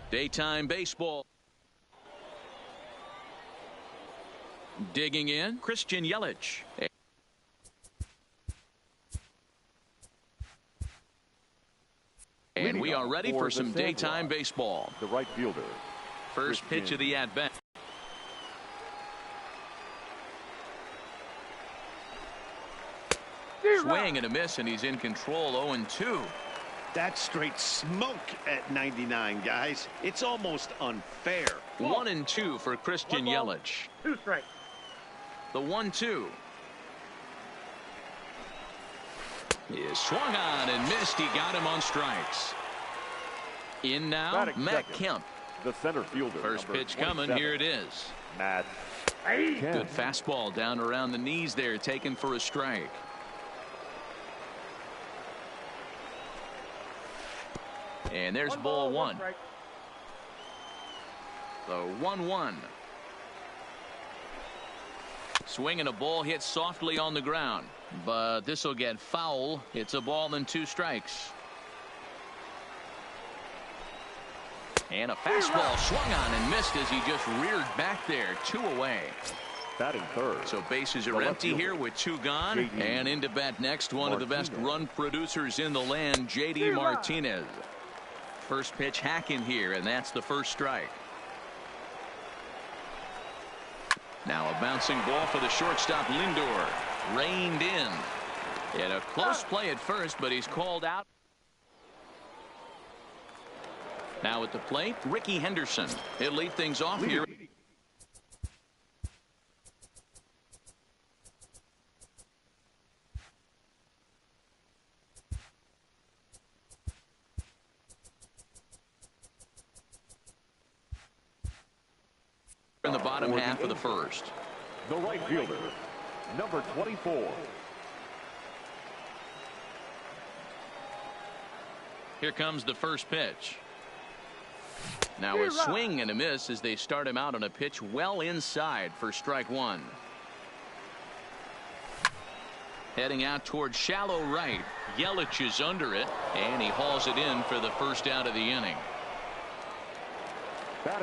Daytime baseball. Digging in, Christian Yelich. And we are ready for some daytime baseball. The right fielder. First pitch of the at-bat. Swing and a miss, and he's in control. 0-2. That's straight smoke at 99, guys. It's almost unfair. 1-2 for Christian Yelich. 2 strikes. The 1-2 is swung on and missed. He got him on strikes. In now, Matt Kemp. The center fielder. First pitch coming. Here it is. Matt Kemp. Good fastball down around the knees there, taken for a strike. And there's ball one. The 1-1. Swinging a ball hit softly on the ground, but this will get foul. It's a ball and 2 strikes. And a fastball swung on and missed as he just reared back there. 2 away. Batting third. So bases are empty here with 2 gone. And into bat next, one of the best run producers in the land, J.D. Martinez. First pitch hacking here, and that's the first strike. Now a bouncing ball for the shortstop, Lindor. Reined in. In a close play at first, but he's called out. Now at the plate, Ricky Henderson. He'll lead things off here. In the bottom half of the first. The right fielder, number 24. Here comes the first pitch. Now a swing and a miss as they start him out on a pitch well inside for strike 1. Heading out towards shallow right. Yelich is under it, and he hauls it in for the first out of the inning.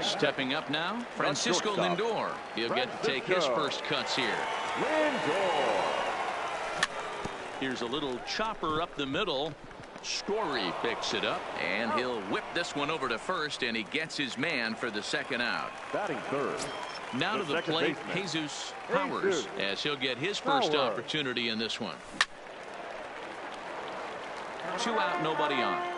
Stepping up now, Francisco Lindor. He'll get to take his first cuts here. Lindor. Here's a little chopper up the middle. Story picks it up, and he'll whip this one over to first, and he gets his man for the second out. Batting third. Now to the plate, Jesus Powers, as he'll get his first opportunity in this one. 2 out, nobody on.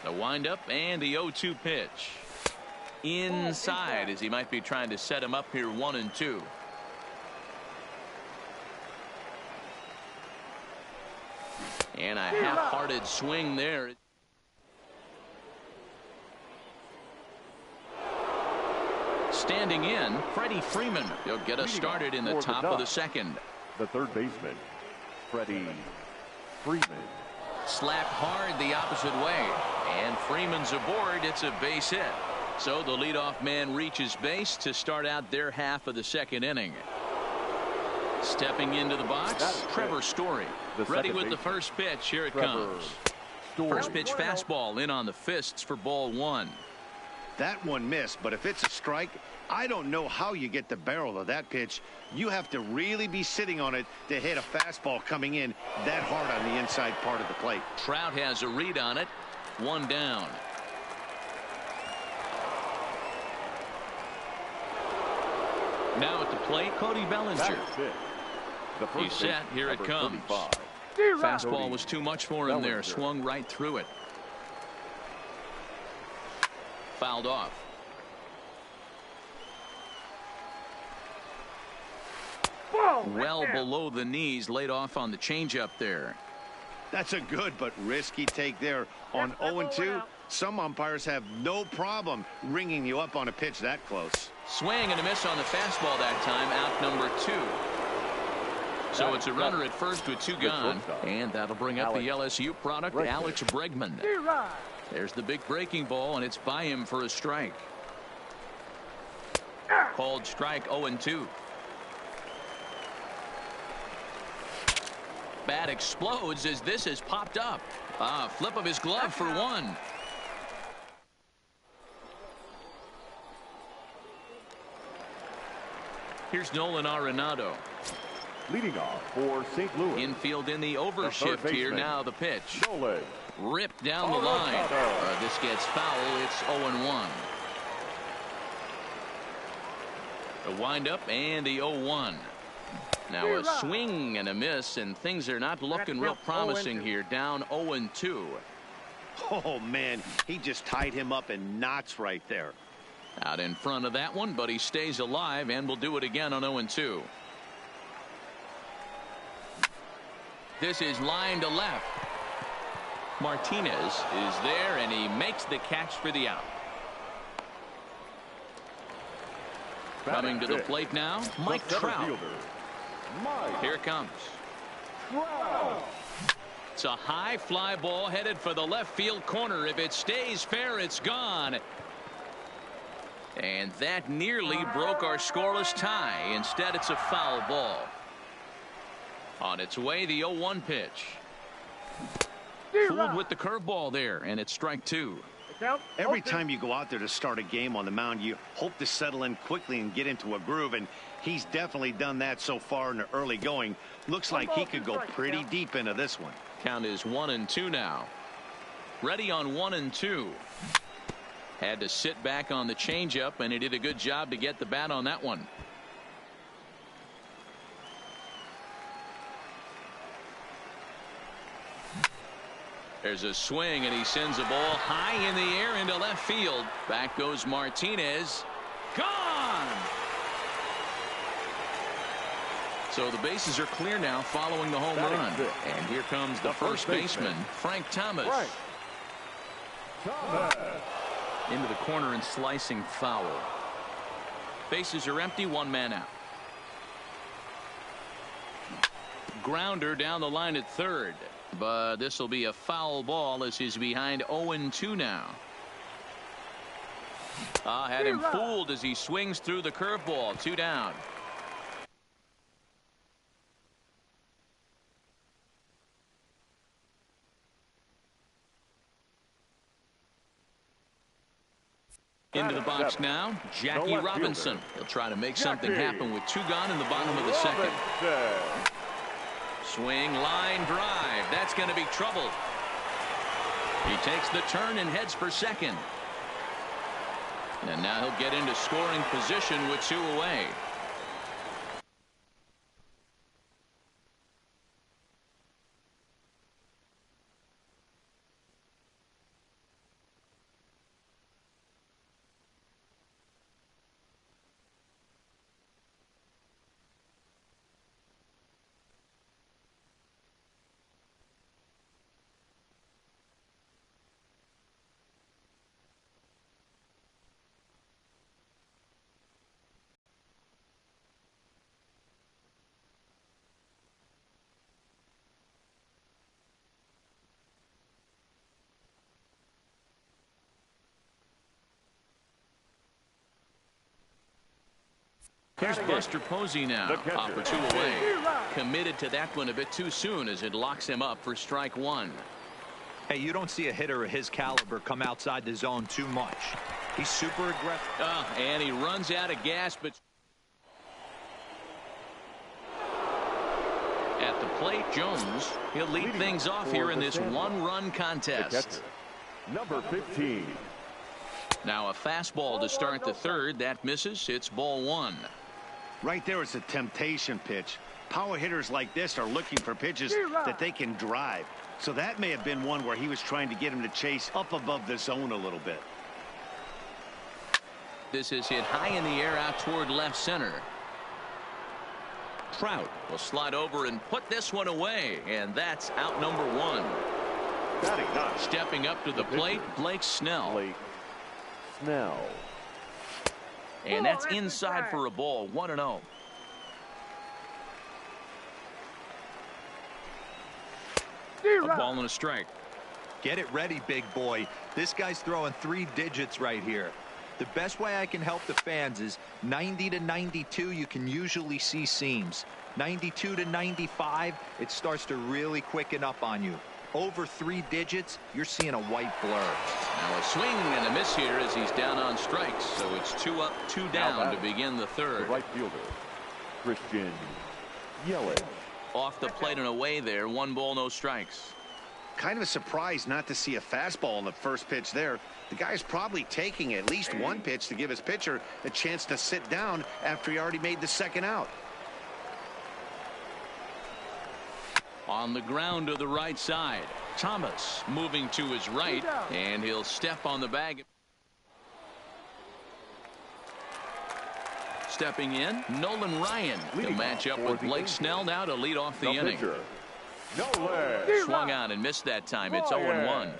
The windup and the 0-2 pitch. Inside as he might be trying to set him up here 1-2. And a half-hearted swing there. Standing in, Freddie Freeman. He'll get us started in the top of the second. The third baseman, Freddie Freeman. Slapped hard the opposite way, and Freeman's aboard. It's a base hit. So the leadoff man reaches base to start out their half of the second inning. Stepping into the box, Trevor Story. Ready with the first pitch. Here it comes. First pitch fastball in on the fists for ball 1. That one missed, but if it's a strike, I don't know how you get the barrel of that pitch. You have to really be sitting on it to hit a fastball coming in that hard on the inside part of the plate. Trout has a read on it. 1 down. Now at the plate, Cody Bellinger. He's set. Here it comes. Fastball was too much for him there. Swung right through it. Fouled off. Well below the knees, laid off on the changeup there. That's a good but risky take there on 0-2. Some umpires have no problem ringing you up on a pitch that close. Swing and a miss on the fastball that time. Out number 2. So it's a runner at first with 2 gone, and that'll bring up the LSU product, Alex Bregman. There's the big breaking ball, and it's by him for a strike. Called strike 0-2. Bat explodes as this has popped up. Flip of his glove for one. Here's Nolan Arenado. Leading off for St. Louis. Infield in the overshift here. Now the pitch. Nolan. Ripped down the line. This gets foul. It's 0-1. The windup and the 0-1. Now a swing and a miss, and things are not looking real promising here. Down 0-2. Oh, man, he just tied him up in knots right there. Out in front of that one, but he stays alive and will do it again on 0-2. This is line to left. Martinez is there, and he makes the catch for the out. Coming to the plate now, Mike Trout. Here it comes. It's a high fly ball headed for the left field corner. If it stays fair, it's gone. And that nearly broke our scoreless tie. Instead, it's a foul ball. On its way, the 0-1 pitch. Fooled with the curveball there, and it's strike two. Every time you go out there to start a game on the mound, you hope to settle in quickly and get into a groove, and he's definitely done that so far in the early going. Looks like he could go pretty deep into this one. Count is 1-2 now. Ready on 1-2. Had to sit back on the changeup, and he did a good job to get the bat on that one. There's a swing, and he sends a ball high in the air into left field. Back goes Martinez. Gone! So the bases are clear now following the home run. And here comes the first baseman, Frank Thomas. Into the corner and slicing foul. Bases are empty, one man out. Grounder down the line at third. But this will be a foul ball as he's behind 0-2 now. Had him fooled as he swings through the curveball. 2 down. Into the box now, Jackie Robinson. He'll try to make something happen with 2 gone in the bottom of the second. Swing, line drive. That's going to be trouble. He takes the turn and heads for second. And now he'll get into scoring position with 2 away. Here's Buster Posey now. Off for 2 away. Committed to that one a bit too soon as it locks him up for strike 1. Hey, you don't see a hitter of his caliber come outside the zone too much. He's super aggressive. And he runs out of gas, but at the plate, Jones, he'll lead things off here in this 1-run contest. Number 15. Now a fastball to start the third. That misses. It's ball 1. Right there is a temptation pitch. Power hitters like this are looking for pitches that they can drive. So that may have been one where he was trying to get him to chase up above the zone a little bit. This is hit high in the air out toward left center. Trout will slide over and put this one away, and that's out number 1. Stepping up to the plate, Blake Snell. And that's inside for a ball. 1-0. A ball and a strike. Get it ready, big boy. This guy's throwing 3 digits right here. The best way I can help the fans is 90 to 92, you can usually see seams. 92 to 95, it starts to really quicken up on you. Over 3 digits, you're seeing a white blur. Now a swing and a miss here as he's down on strikes. So it's 2 up, 2 down to begin the third. The right fielder, Christian Yelich. Off the plate and away there. 1 ball, no strikes. Kind of a surprise not to see a fastball on the first pitch there. The guy's probably taking at least 1 pitch to give his pitcher a chance to sit down after he already made the second out. On the ground to the right side. Thomas moving to his right, and he'll step on the bag. Stepping in, Nolan Ryan to match up with Blake Snell now to lead off the inning. Swung on and missed that time. It's 0-1.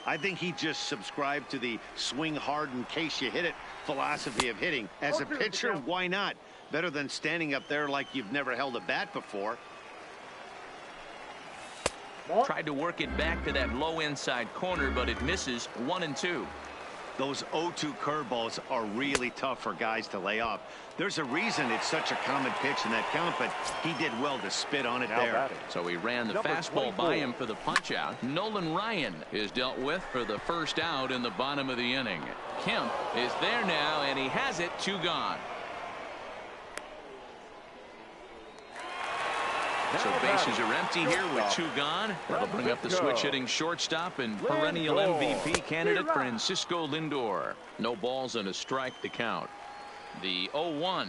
I think he just subscribed to the swing hard in case you hit it philosophy of hitting. As a pitcher, why not? Better than standing up there like you've never held a bat before. Tried to work it back to that low inside corner, but it misses. 1-2. Those 0-2 curveballs are really tough for guys to lay off. There's a reason it's such a common pitch in that count, but he did well to spit on it there. So he ran the fastball by him for the punch out. Nolan Ryan is dealt with for the first out in the bottom of the inning. Kemp is there now, and he has it. 2 gone. So bases are empty here with 2 gone. That'll bring up the switch hitting shortstop and perennial MVP candidate Francisco Lindor. No balls and a strike to count. The 0-1.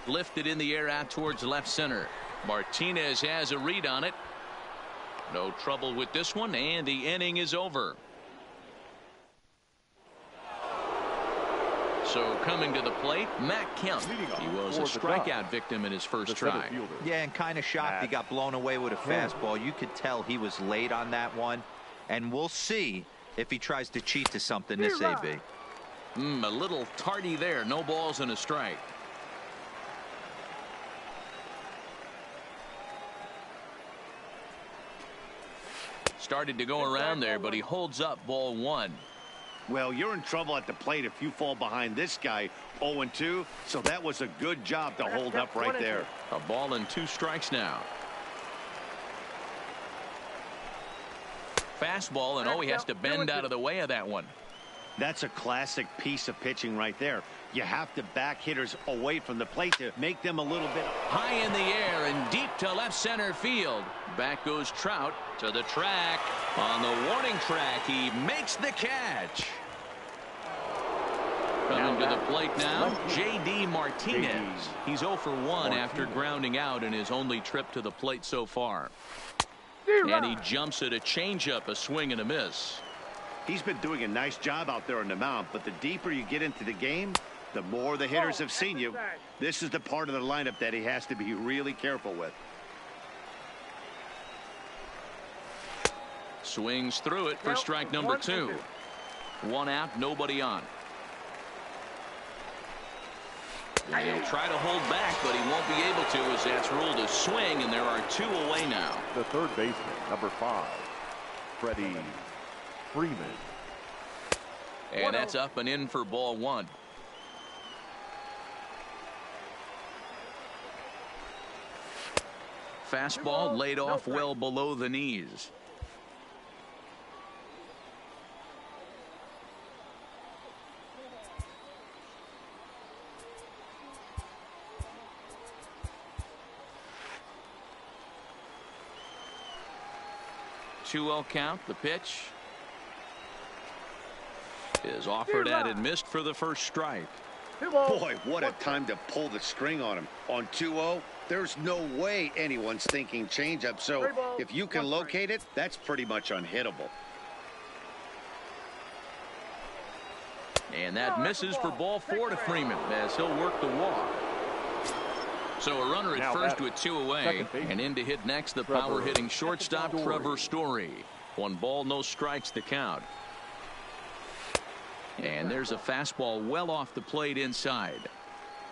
Lifted in the air out towards left center. Martinez has a read on it. No trouble with this one, and the inning is over. So coming to the plate, Matt Kemp. He was a strikeout victim in his first try. Yeah, and kind of shocked he got blown away with a fastball. You could tell he was late on that one. And we'll see if he tries to cheat to something this AB. A little tardy there. No balls and a strike. Started to go around there, but he holds up. Ball 1. Well, you're in trouble at the plate if you fall behind this guy 0-2, so that was a good job to hold up right there. A ball and 2 strikes now. Fastball, and he has to bend out of the way of that one. That's a classic piece of pitching right there. You have to back hitters away from the plate to make them a little bit high in the air and deep to left center field. Back goes Trout to the track. On the warning track, he makes the catch. Coming to the plate now, J.D. Martinez. He's 0 for 1 after grounding out in his only trip to the plate so far. And he jumps at a changeup, a swing and a miss. He's been doing a nice job out there on the mound, but the deeper you get into the game, the more the hitters have seen you. This is the part of the lineup that he has to be really careful with. Swings through it for strike number 2. 1 out, nobody on. And he'll try to hold back, but he won't be able to as that's ruled a swing, and there are 2 away now. The third baseman, number 5, Freddie Freeman. And that's up and in for ball 1. Fastball laid off well below the knees. Two-0 count. The pitch is offered at and missed for the first strike. Boy, what a time to pull the string on him. On 2-0, there's no way anyone's thinking changeup. So if you can locate it, that's pretty much unhittable. And that misses for ball 4 to Freeman as he'll work the walk. So a runner at first with 2 away, and in to hit next the power hitting shortstop Trevor Story. 1 ball, no strikes to count. And there's a fastball well off the plate inside.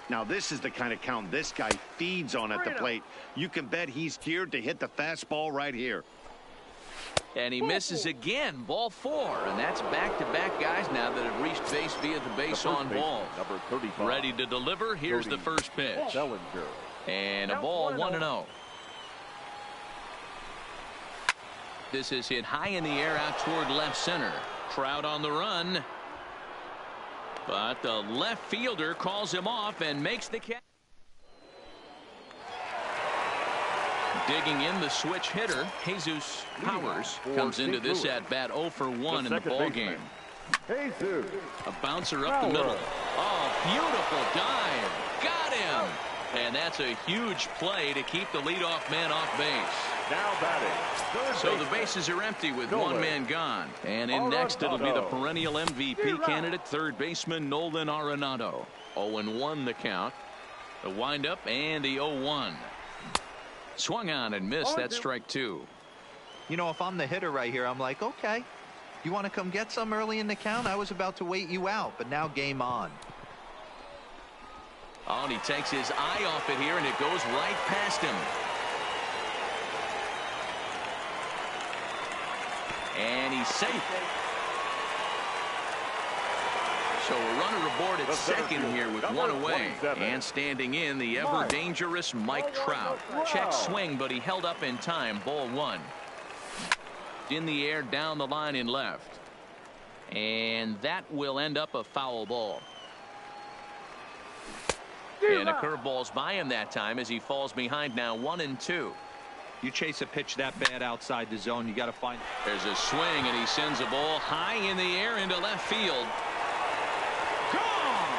Now this is the kind of count this guy feeds on at the plate. You can bet he's geared to hit the fastball right here. And he misses again. Ball 4. And that's back-to-back guys now that have reached base via the base on ball. Number 35. Ready to deliver. Here's the first pitch. Bellinger. And a ball, 1-0. This is hit high in the air out toward left center. Crowd on the run. But the left fielder calls him off and makes the catch. Digging in the switch hitter, Jesus Powers comes into this at bat 0 for 1 in the ball game. Jesus. A bouncer up the middle. Oh, beautiful dive. Got him. And that's a huge play to keep the leadoff man off base. Now batting. So the bases are empty with one man gone. And in next it'll be the perennial MVP candidate, third baseman Nolan Arenado. 0-1 the count. The windup and the 0-1. Swung on and missed. That's strike 2. You know, if I'm the hitter right here, I'm like, okay, you want to come get some early in the count? I was about to wait you out, but now game on. Oh, and he takes his eye off it here, and it goes right past him. And he's safe. So a runner aboard at second here with one away. And standing in, the ever-dangerous Mike Trout. Check swing, but he held up in time. Ball 1. In the air, down the line in left. And that will end up a foul ball. And a curveball's by him that time as he falls behind now 1-2. You chase a pitch that bad outside the zone, you got to find. There's a swing, and he sends a ball high in the air into left field. Gone!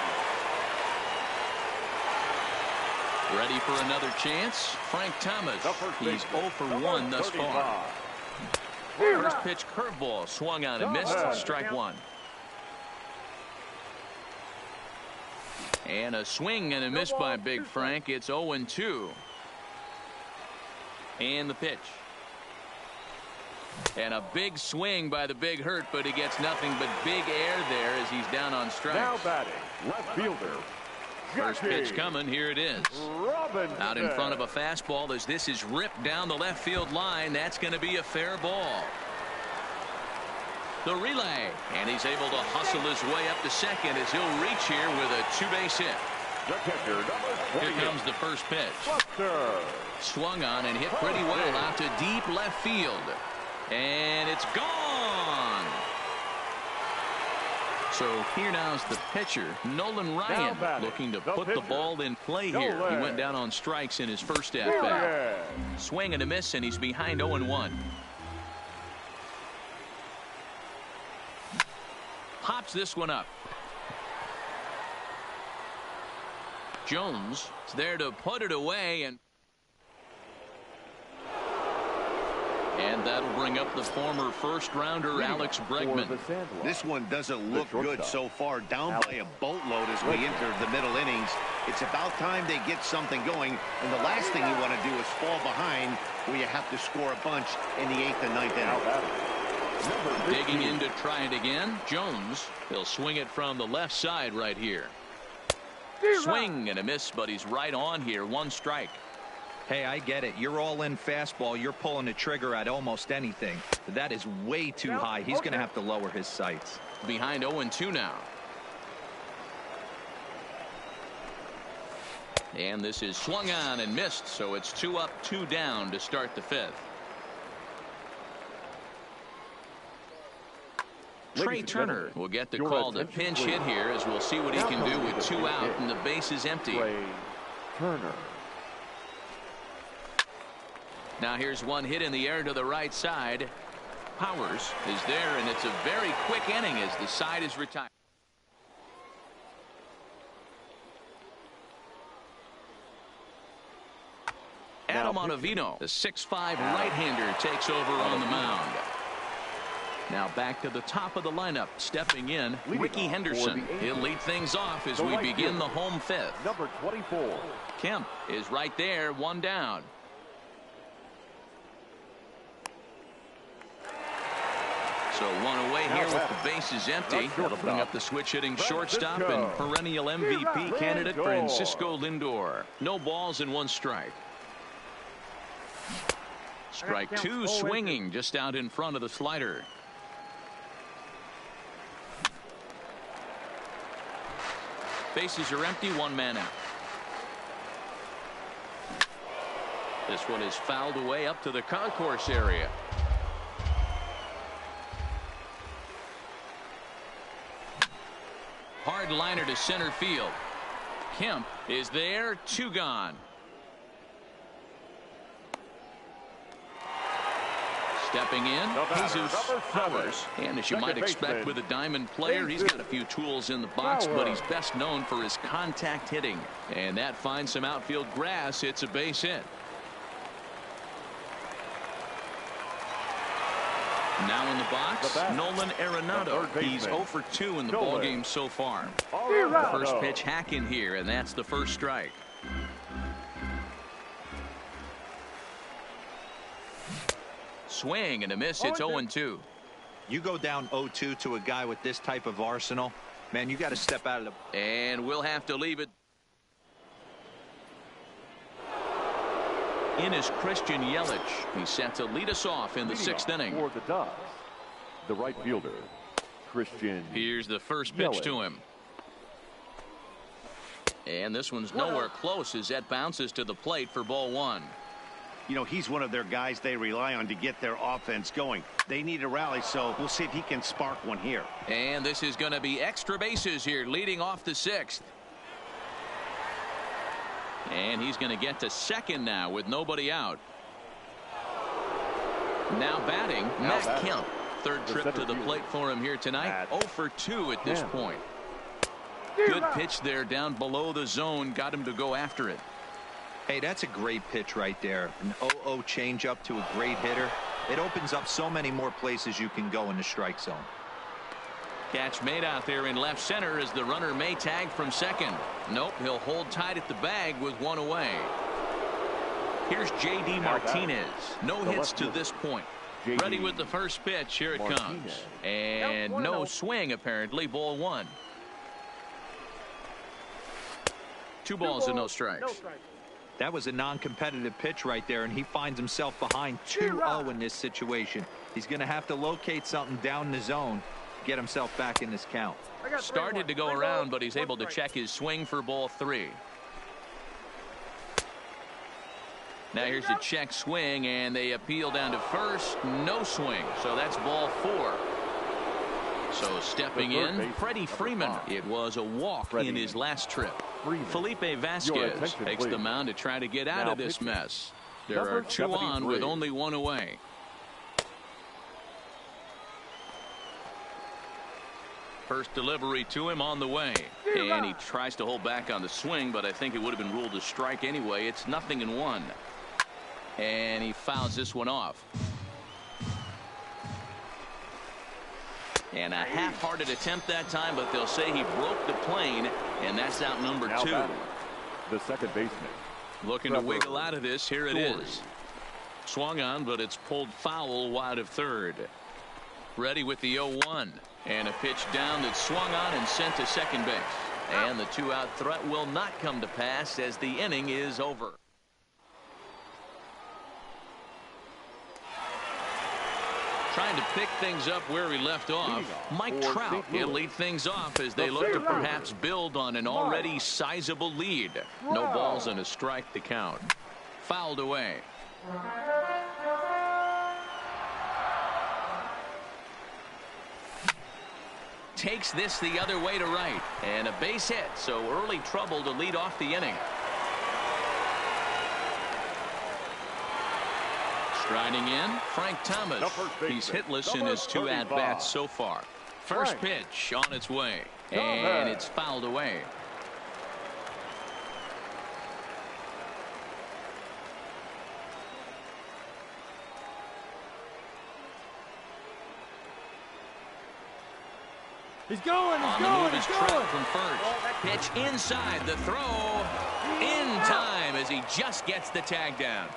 Ready for another chance? Frank Thomas. He's 0 for 1 thus far. First pitch curveball swung on and missed. Strike 1. And a swing and a miss by Big Frank. It's 0-2. And the pitch. And a big swing by the Big Hurt, but he gets nothing but big air there as he's down on strikes. Now batting, left fielder. First pitch coming. Here it is. Robinson. Out in front of a fastball as this is ripped down the left field line. That's going to be a fair ball. The relay, and he's able to hustle his way up to second as he'll reach here with a two-base hit. The catcher, number 28. Here comes the first pitch. Buster. Swung on and hit pretty well out to deep left field. And it's gone. So here now's the pitcher, Nolan Ryan, looking to put the ball in play here. He went down on strikes in his first at-bat. Swing and a miss, and he's behind 0-1. Pops this one up. Jones is there to put it away, and that'll bring up the former first-rounder Alex Bregman. This one doesn't look good so far, down by a boatload as we enter the middle innings. It's about time they get something going, and the last thing you want to do is fall behind where you have to score a bunch in the 8th and 9th inning. Digging in to try it again. Jones, he'll swing it from the left side right here. Swing and a miss, but he's right on here. 1 strike. Hey, I get it. You're all in fastball. You're pulling the trigger at almost anything. But that is way too high. He's going to have to lower his sights. Behind 0-2 now. And this is swung on and missed, so it's 2 up, 2 down to start the 5th. Trey Turner will get the call to pinch hit here as we'll see what he can do with 2 out and the base is empty. Turner. Now here's one hit in the air to the right side. Powers is there, and it's a very quick inning as the side is retired. Adam Ottavino, the 6'5" right-hander, takes over on the mound. Now back to the top of the lineup, stepping in, Ricky Henderson. He'll lead things off as we begin the home 5th. Number 24. Kemp is right there, 1 down. So 1 away here with the bases empty. That'll bring up the switch-hitting shortstop and perennial MVP candidate Francisco Lindor. No balls and 1 strike. Strike two, swinging just out in front of the slider. Bases are empty, one man out. This one is fouled away up to the concourse area. Hard liner to center field. Kemp is there, two gone. Stepping in, Jesus Powers. And as you might expect with a diamond player, he's got a few tools in the box, but he's best known for his contact hitting. And that finds some outfield grass. It's a base hit. Now in the box, Nolan Arenado. He's 0 for 2 in the ballgame so far. First pitch hacking here, and that's the first strike. Swing and a miss. It's 0-2. You go down 0-2 to a guy with this type of arsenal, man, you got to step out of the... And we'll have to leave it. In is Christian Yelich. He's set to lead us off in the sixth inning. For the Dubs, the right fielder, Christian. Here's the first pitch to him. And this one's nowhere close as that bounces to the plate for ball one. You know, he's one of their guys they rely on to get their offense going. They need a rally, so we'll see if he can spark one here. And this is going to be extra bases here, leading off the sixth. And he's going to get to second now with nobody out. Now batting, Matt Kemp. Third trip to the plate for him here tonight. 0 for 2 at this point. Good pitch there down below the zone. Got him to go after it. Hey, that's a great pitch right there. An 0-0 changeup to a great hitter. It opens up so many more places you can go in the strike zone. Catch made out there in left center as the runner may tag from second. Nope, he'll hold tight at the bag with one away. Here's J.D. Martinez. No hits to this point. Ready with the first pitch. Here it comes. And no swing apparently. Ball one. 2 balls and no strikes. That was a non-competitive pitch right there, and he finds himself behind 2-0 in this situation. He's going to have to locate something down the zone to get himself back in this count. Started to go around, but he's able to check his swing for ball 3. Now here's the check swing, and they appeal down to first. No swing, so that's ball 4. So stepping in, Freddie Freeman. It was a walk in his last trip. Felipe Vasquez takes the mound to try to get out of this mess. There are 2 on with only 1 away. First delivery to him on the way. And he tries to hold back on the swing, but I think it would have been ruled a strike anyway. It's 0-1. And he fouls this one off. And a half-hearted attempt that time, but they'll say he broke the plane, and that's out number 2. The second baseman. Looking to wiggle out of this. Here it is. Swung on, but it's pulled foul wide of third. Ready with the 0-1. And a pitch down that's swung on and sent to second base. And the 2-out threat will not come to pass as the inning is over. Trying to pick things up where he left off. Mike Trout will lead things off as they look to perhaps build on an already sizable lead. No balls and a strike to count. Fouled away. Takes this the other way to right. And a base hit, so early trouble to lead off the inning. Striding in, Frank Thomas. He's hitless in his 2 at-bats so far. First pitch on its way. And it's fouled away. He's going. On the move is Trout from first. Pitch inside, the throw in time as he just gets the tag down.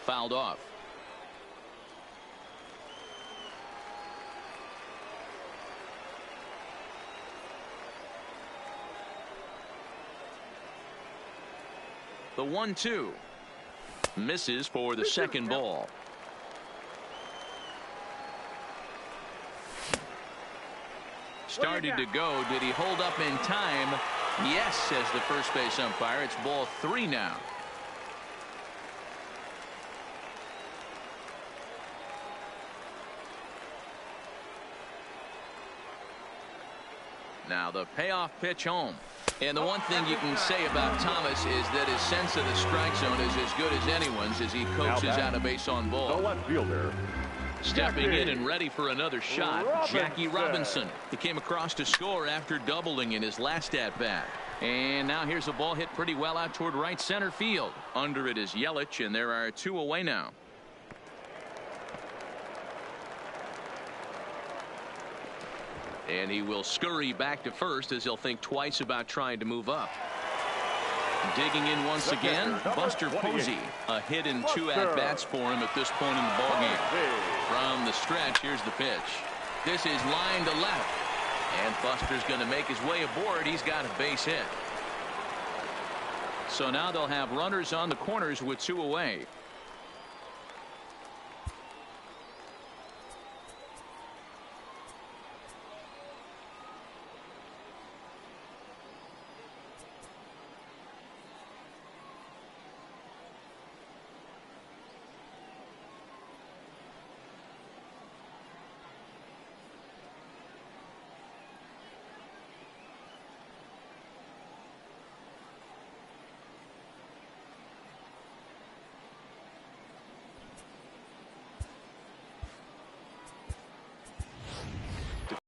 Fouled off. The 1-2 misses for the second ball. Started to go. Did he hold up in time? Yes, says the first base umpire. It's ball 3 now. Now the payoff pitch home. And the one thing you can say about Thomas is that his sense of the strike zone is as good as anyone's as he coaches out a base on ball. The left fielder. Stepping in and ready for another shot, Jackie Robinson. He came across to score after doubling in his last at-bat. And now here's a ball hit pretty well out toward right center field. Under it is Yelich, and there are 2 away now. And he will scurry back to first as he'll think twice about trying to move up. Digging in once again, Buster Posey. A hit in 2 at-bats for him at this point in the ballgame. From the stretch, here's the pitch. This is line to left. And Buster's going to make his way aboard. He's got a base hit. So now they'll have runners on the corners with 2 away.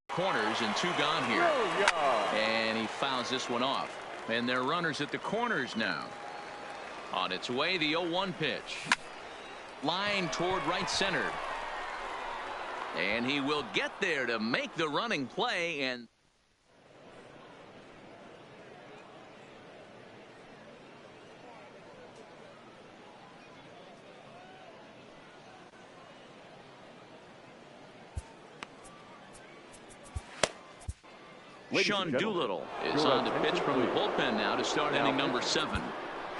Corners and 2 gone here. And he fouls this one off. And they're runners at the corners now. On its way, the 0-1 pitch. Line toward right center. And he will get there to make the running play. And Sean Doolittle is on the pitch from the bullpen now to start inning number 7.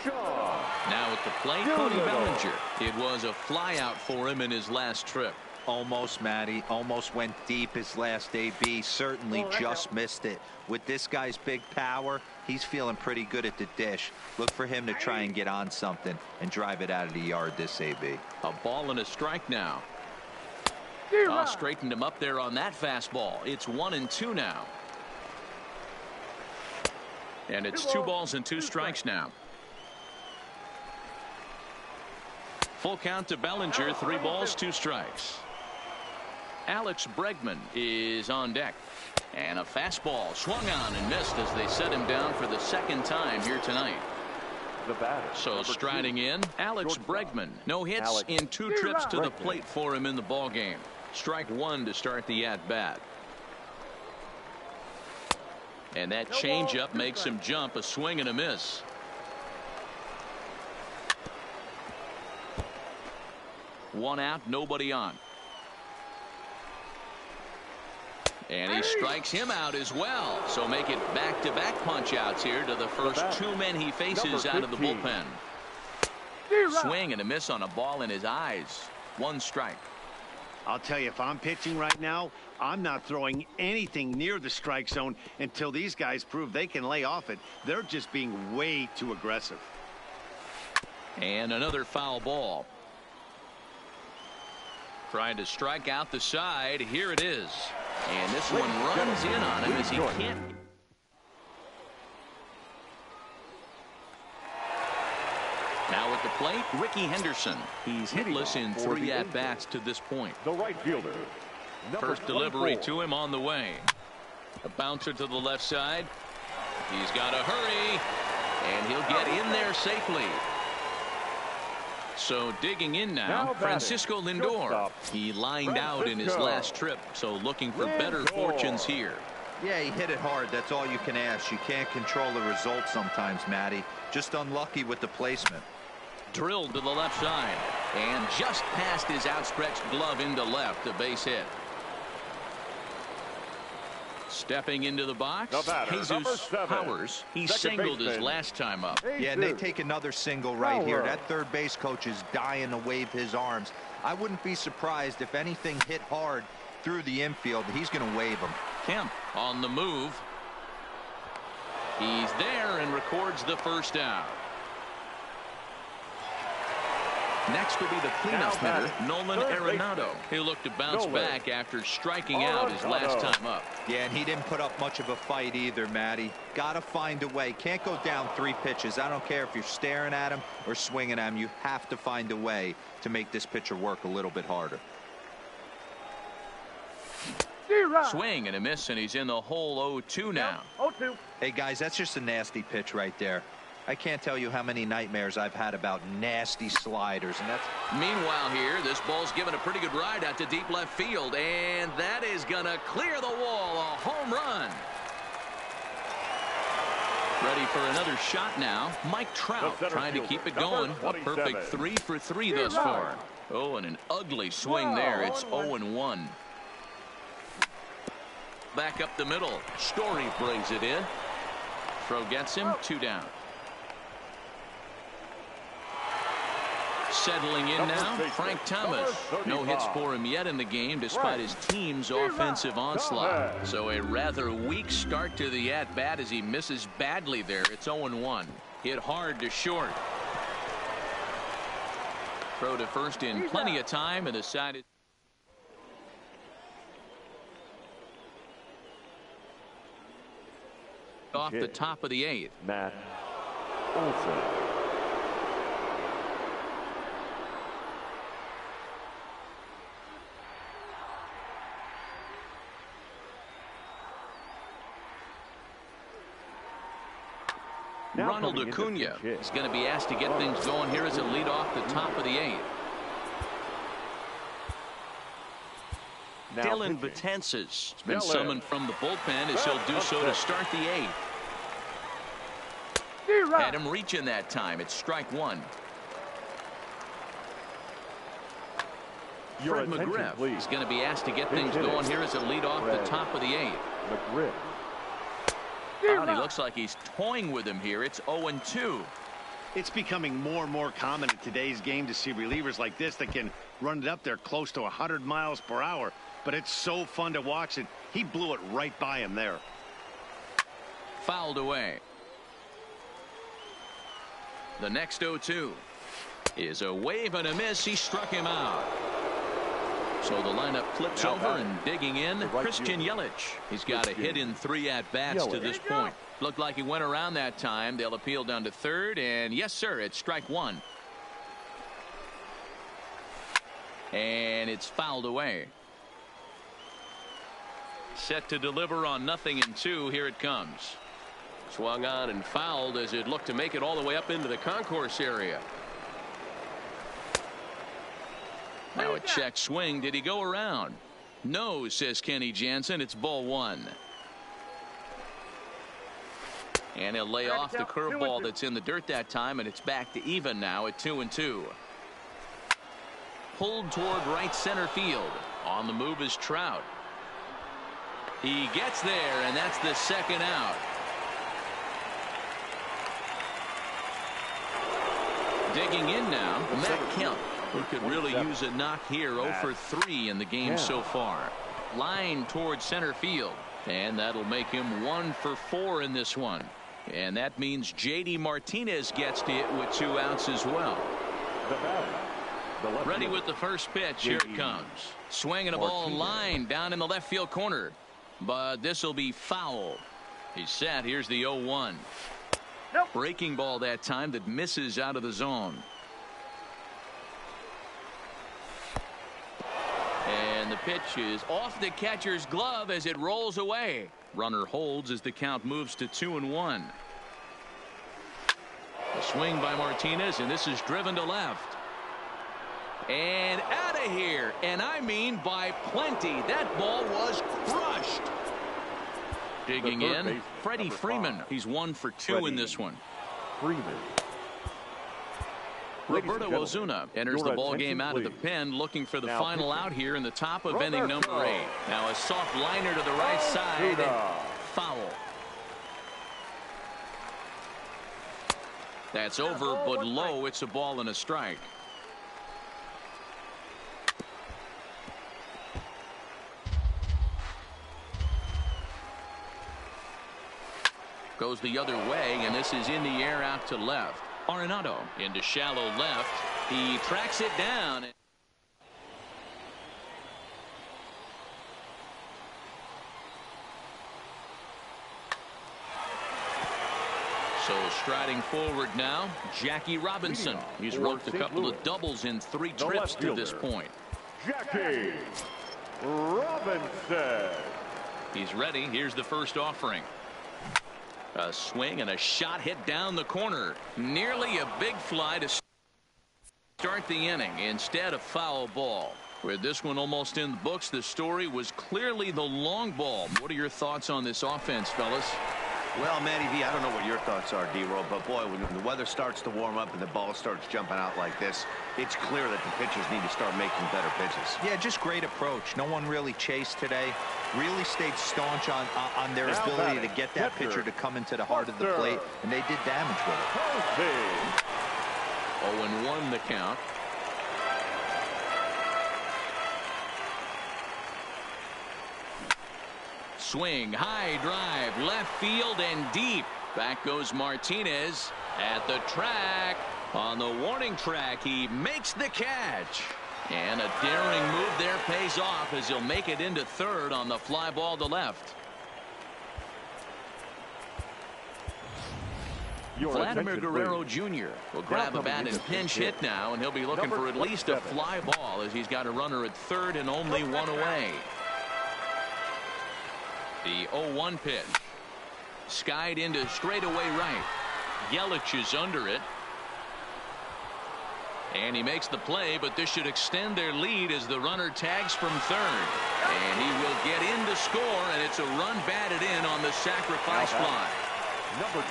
Now at the plate, Cody Bellinger. It was a fly out for him in his last trip. Almost, Matty. Almost went deep his last AB. Certainly just missed it. With this guy's big power, he's feeling pretty good at the dish. Look for him to try and get on something and drive it out of the yard this AB. A ball and a strike now. Straightened him up there on that fastball. It's 1-2 now. And it's 2 balls and 2 strikes now. Full count to Bellinger. 3 balls, 2 strikes. Alex Bregman is on deck. And a fastball swung on and missed as they set him down for the 2nd time here tonight. The batter. So striding in, Alex Bregman. No hits in 2 trips to the plate for him in the ballgame. Strike 1 to start the at-bat. And that changeup makes him jump. A swing and a miss. One out, nobody on. And he strikes him out as well. So make it back-to-back punch-outs here to the first 2 men he faces out of the bullpen. Swing and a miss on a ball in his eyes. 1 strike. I'll tell you, if I'm pitching right now, I'm not throwing anything near the strike zone until these guys prove they can lay off it. They're just being way too aggressive. And another foul ball. Trying to strike out the side. Here it is. And this one runs in on him as he can't. Now at the plate, Ricky Henderson. He's hitless in 3 at-bats to this point. The right fielder. First delivery to him on the way. A bouncer to the left side. He's got to hurry. And he'll get in there safely. So digging in now, Francisco Lindor. He lined out in his last trip, so looking for better fortunes here. Yeah, he hit it hard. That's all you can ask. You can't control the result sometimes, Matty. Just unlucky with the placement. Drilled to the left side. And just past his outstretched glove into left, a base hit. Stepping into the box, The batter, number Jesus 7. Powers. He Second singled his baseman. last time up. Yeah, and they take another single right here. That third base coach is dying to wave his arms. I wouldn't be surprised if anything hit hard through the infield. He's going to wave them. Kemp on the move. He's there and records the first out. Next will be the cleanup hitter, Nolan Arenado. He looked to bounce back after striking out his last time up. Yeah, and he didn't put up much of a fight either, Matty. Got to find a way. Can't go down 3 pitches. I don't care if you're staring at him or swinging at him. You have to find a way to make this pitcher work a little bit harder. Swing and a miss, and he's in the hole 0-2 now. 0-2. Hey, guys, that's just a nasty pitch right there. I can't tell you how many nightmares I've had about nasty sliders, and that's... Meanwhile here, this ball's given a pretty good ride out to deep left field, and that is going to clear the wall. A home run. Ready for another shot now. Mike Trout trying to keep it going. A perfect 3 for 3 thus far. Oh, and an ugly swing there. It's 0-1. Back up the middle. Story brings it in. Throw gets him. 2 down. Settling in now, Frank Thomas. No hits for him yet in the game despite his team's offensive onslaught. So a rather weak start to the at-bat as he misses badly there. It's 0-1. Hit hard to short. Throw to first in plenty of time, and the side is... off the top of the 8th. Matt Olson. Ronald Acuna is going to be asked to get things going here as a lead off the top of the 8th. Dylan Betances has been summoned from the bullpen as he'll do so to start the 8th. Had him reaching that time. It's strike 1. Fred McGriff is going to be asked to get things going here as a lead off the top of the 8th. McGriff. Oh, he looks like he's toying with him here. It's 0-2. It's becoming more and more common in today's game to see relievers like this that can run it up there close to 100 miles per hour. But it's so fun to watch it. He blew it right by him there. Fouled away. The next 0-2 is a wave and a miss. He struck him out. So the lineup flips over and digging in, Christian Yelich. He's got a hit in 3 at-bats to this point. Looked like he went around that time. They'll appeal down to third, and yes, sir, it's strike 1. And it's fouled away. Set to deliver on 0-2. Here it comes. Swung on and fouled as it looked to make it all the way up into the concourse area. Now a check swing. Did he go around? No, says Kenny Jansen. It's ball 1. And he'll lay off the curveball that's in the dirt that time, and it's back to even now at 2-2. Pulled toward right center field. On the move is Trout. He gets there, and that's the second out. Digging in now, Matt Kemp, who could really use a knock here. 0 for 3 in the game so far. Line towards center field, and that'll make him 1 for 4 in this one. And that means J.D. Martinez gets to it with 2 outs as well. Ready with the first pitch. Here it comes. Swinging a ball line down in the left field corner. But this will be foul. He's set. Here's the 0-1. Breaking ball that time that misses out of the zone. And the pitch is off the catcher's glove as it rolls away. Runner holds as the count moves to 2-1. A swing by Martinez, and this is driven to left. And out of here, and I mean by plenty. That ball was crushed. Digging in, Freddie Freeman. He's 1 for 2 in this one. Freeman. Roberto Ozuna enters the ball game out of the pen, looking for the final out here in the top of inning number 8. Now a soft liner to the right side. Foul. That's over, but low. It's a ball and a strike. Goes the other way, and this is in the air out to left. Arenado into shallow left. He tracks it down. So striding forward now, Jackie Robinson. He's roped a couple of doubles in 3 trips to this point. Jackie Robinson. He's ready. Here's the first offering. A swing and a shot hit down the corner. Nearly a big fly to start the inning. Instead, a foul ball. With this one almost in the books, the story was clearly the long ball. What are your thoughts on this offense, fellas? Well, Matty V, I don't know what your thoughts are, D-Roll, but boy, when the weather starts to warm up and the ball starts jumping out like this, it's clear that the pitchers need to start making better pitches. Yeah, just great approach. No one really chased today. Really stayed staunch on their ability to get that pitcher to come into the heart of the plate, and they did damage with it. 0-1 the count. Swing, high drive, left field and deep. Back goes Martinez at the track. On the warning track, he makes the catch. And a daring move there pays off as he'll make it into third on the fly ball to left. Vladimir Guerrero Jr. will grab a bat and pinch hit now, and he'll be looking for at least a fly ball as he's got a runner at third and only one away. The 0-1 pitch. Skied into straightaway right. Yelich is under it. And he makes the play, but this should extend their lead as the runner tags from third. And he will get in to score, and it's a run batted in on the sacrifice fly. Number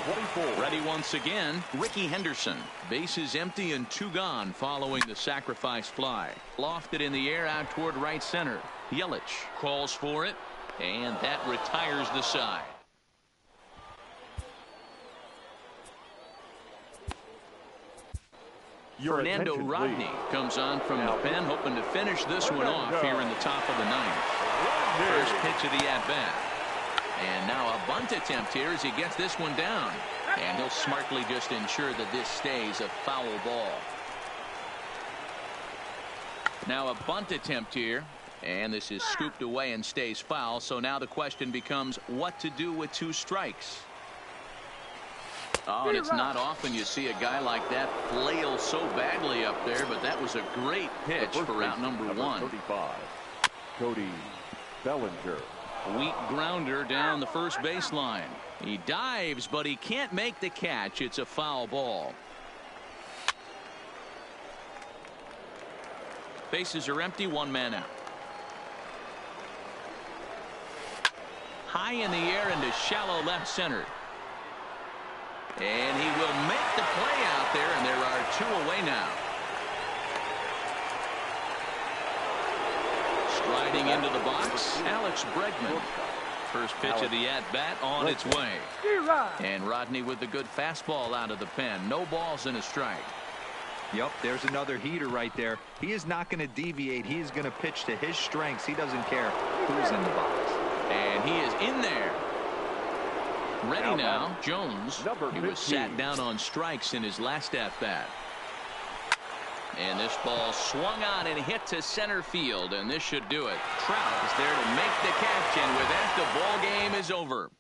24. Ready once again, Ricky Henderson. Bases empty and 2 gone following the sacrifice fly. Lofted in the air out toward right center. Yelich calls for it, and that retires the side. Fernando Rodney comes on from the pen, hoping to finish this one off here in the top of the 9th. First pitch of the at-bat. And now a bunt attempt here as he gets this one down. And he'll smartly just ensure that this stays a foul ball. Now a bunt attempt here. And this is scooped away and stays foul. So now the question becomes what to do with 2 strikes. Oh, and it's not often you see a guy like that flail so badly up there, but that was a great pitch for out number 1. 35, Cody Bellinger. Weak grounder down the first baseline. He dives, but he can't make the catch. It's a foul ball. Bases are empty, 1 man out. High in the air into shallow left center. And he will make the play out there, and there are 2 away now. Striding into the box, Alex Bregman. First pitch of the at-bat on its way. And Rodney with a good fastball out of the pen. No balls and a strike. Yep, there's another heater right there. He is not going to deviate. He is going to pitch to his strengths. He doesn't care who's in the box. And he is in there. Ready now, Jones. He was sat down on strikes in his last at-bat. And this ball swung on and hit to center field, and this should do it. Trout is there to make the catch, and with that, the ball game is over.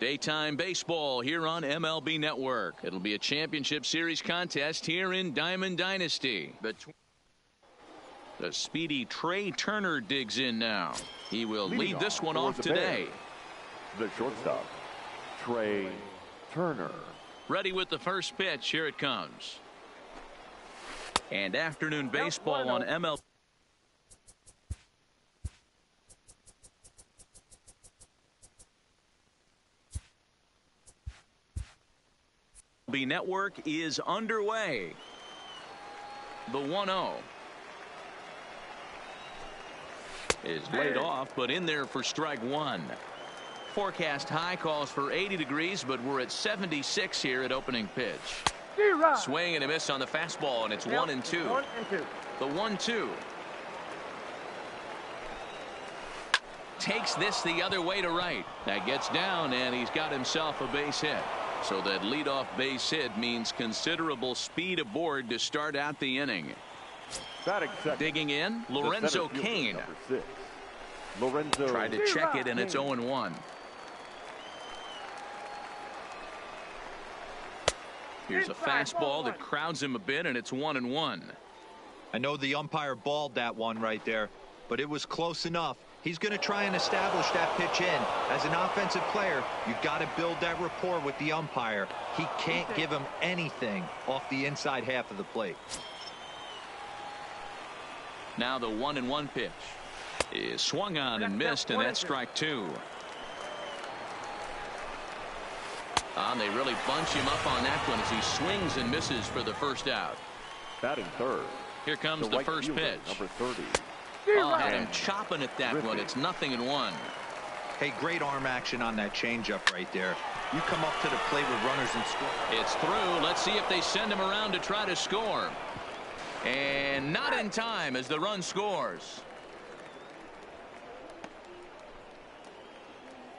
Daytime baseball here on MLB Network. It'll be a championship series contest here in Diamond Dynasty. The speedy Trey Turner digs in now. He will lead this one off today. The shortstop, Trey Turner. Ready with the first pitch. Here it comes. And afternoon baseball on MLB Network is underway. The 1-0 is laid off, but in there for strike one. Forecast high calls for 80 degrees, but we're at 76 here at opening pitch. Swing and a miss on the fastball, and it's 1-2. The 1-2 takes this the other way to right. That gets down, and he's got himself a base hit. So that leadoff base hit means considerable speed aboard to start out the inning. Digging in, Lorenzo Cain. Tried to check it, and it's 0-1. Here's a fastball that crowds him a bit, and it's 1-1. I know the umpire balled that one right there, but it was close enough. He's going to try and establish that pitch in. As an offensive player, you've got to build that rapport with the umpire. He can't give him anything off the inside half of the plate. Now the 1-1 pitch is swung on and missed, and that's strike two. They really bunch him up on that one as he swings and misses for the first out. Batting third. Here comes the first pitch. Number 30. Had him chopping at that one. It's 0-1. Hey, great arm action on that changeup right there. You come up to the plate with runners and score. It's through. Let's see if they send him around to try to score. And not in time as the run scores.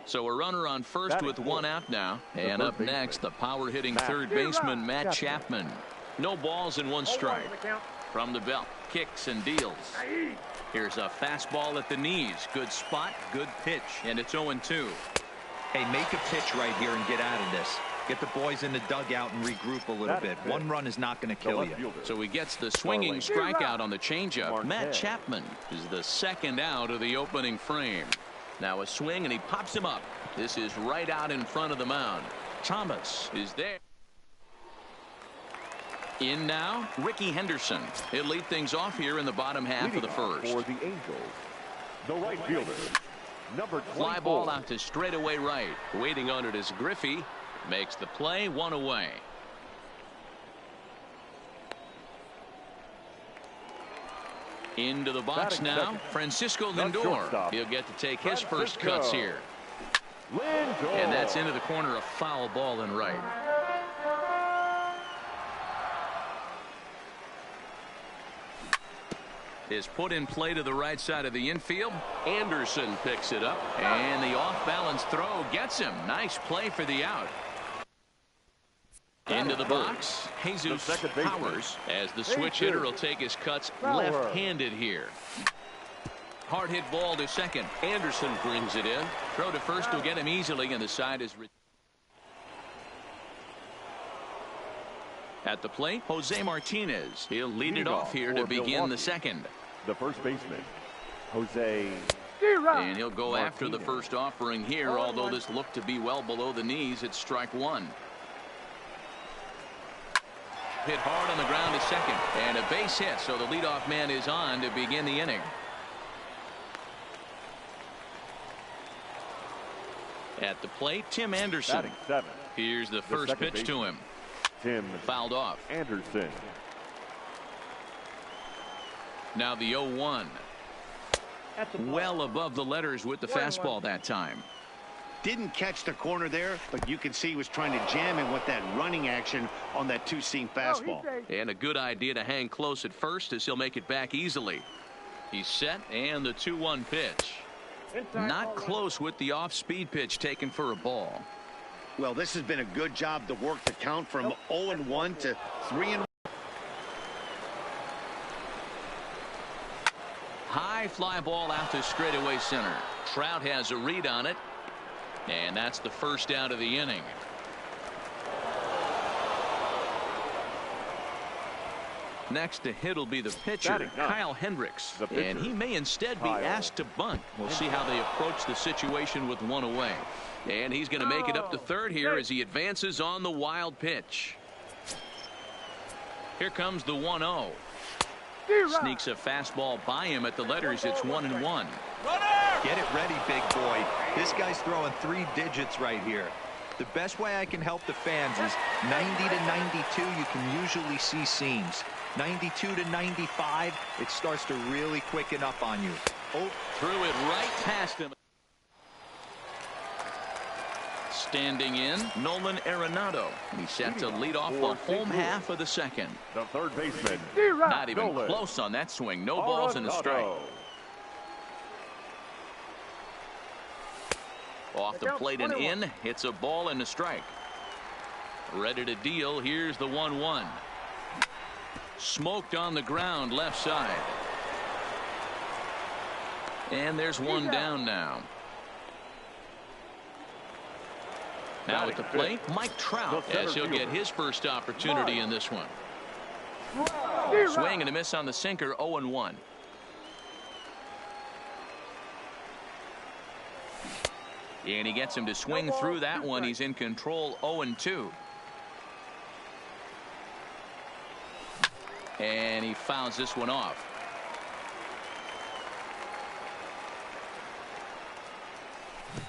So a runner on first with one out now. And up next, the power hitting third baseman Matt Chapman. No balls and one strike. From the belt, kicks and deals. Here's a fastball at the knees. Good spot, good pitch, and it's 0-2. Hey, make a pitch right here and get out of this. Get the boys in the dugout and regroup a little bit. One run is not going to kill you. So he gets the swinging strikeout on the changeup. Matt Chapman is the second out of the opening frame. Now a swing, and he pops him up. This is right out in front of the mound. Thomas is there. In now, Ricky Henderson. He'll lead things off here in the bottom half of the first. For the Angels, the right fielder, number 24. Fly ball out to straightaway right. Waiting on it is Griffey. Makes the play, one away. Into the box now, Francisco Lindor. He'll get to take his first cuts here. And that's into the corner, a foul ball in right. Is put in play to the right side of the infield. Anderson picks it up, and the off-balance throw gets him. Nice play for the out. Into the box, Jesus Powers, as the switch hitter will take his cuts left-handed here. Hard hit ball to second. Anderson brings it in. Throw to first will get him easily, and the side is at the plate. Jose Martinez. He'll lead it off here to begin the second. The first baseman, Jose. And he'll go after the first offering here, although this looked to be well below the knees. It's strike one. Hit hard on the ground to second, and a base hit, so the leadoff man is on to begin the inning. At the plate, Tim Anderson. Here's the first pitch to him. Tim fouled off. Anderson. Now the 0-1. Well above the letters with the fastball that time. Didn't catch the corner there, but you can see he was trying to jam him with that running action on that two-seam fastball. And a good idea to hang close at first as he'll make it back easily. He's set, and the 2-1 pitch. Not close with the off-speed pitch taken for a ball. Well, this has been a good job to work the count from 0-1 to 3-1. High fly ball out to straightaway center. Trout has a read on it. And that's the first out of the inning. Next to hit will be the pitcher, Kyle Hendricks. And he may instead be asked to bunt. We'll see how they approach the situation with one away. And he's going to make it up to third here as he advances on the wild pitch. Here comes the 1-0. Sneaks a fastball by him at the letters. It's 1-1. Get it ready, big boy. This guy's throwing 3 digits right here. The best way I can help the fans is 90 to 92. You can usually see seams. 92 to 95, it starts to really quicken up on you. Oh, threw it right past him. Standing in, Nolan Arenado. He's set to lead off the home half of the second. The third baseman. Not even close on that swing. No balls and a strike. Off the plate and in. Hits a ball and a strike. Ready to deal. Here's the 1-1. Smoked on the ground left side. And there's one down now. Now at the plate, Mike Trout, as he'll get his first opportunity in this one. Swing and a miss on the sinker, 0-1. And he gets him to swing through that one. He's in control, 0-2. And he fouls this one off.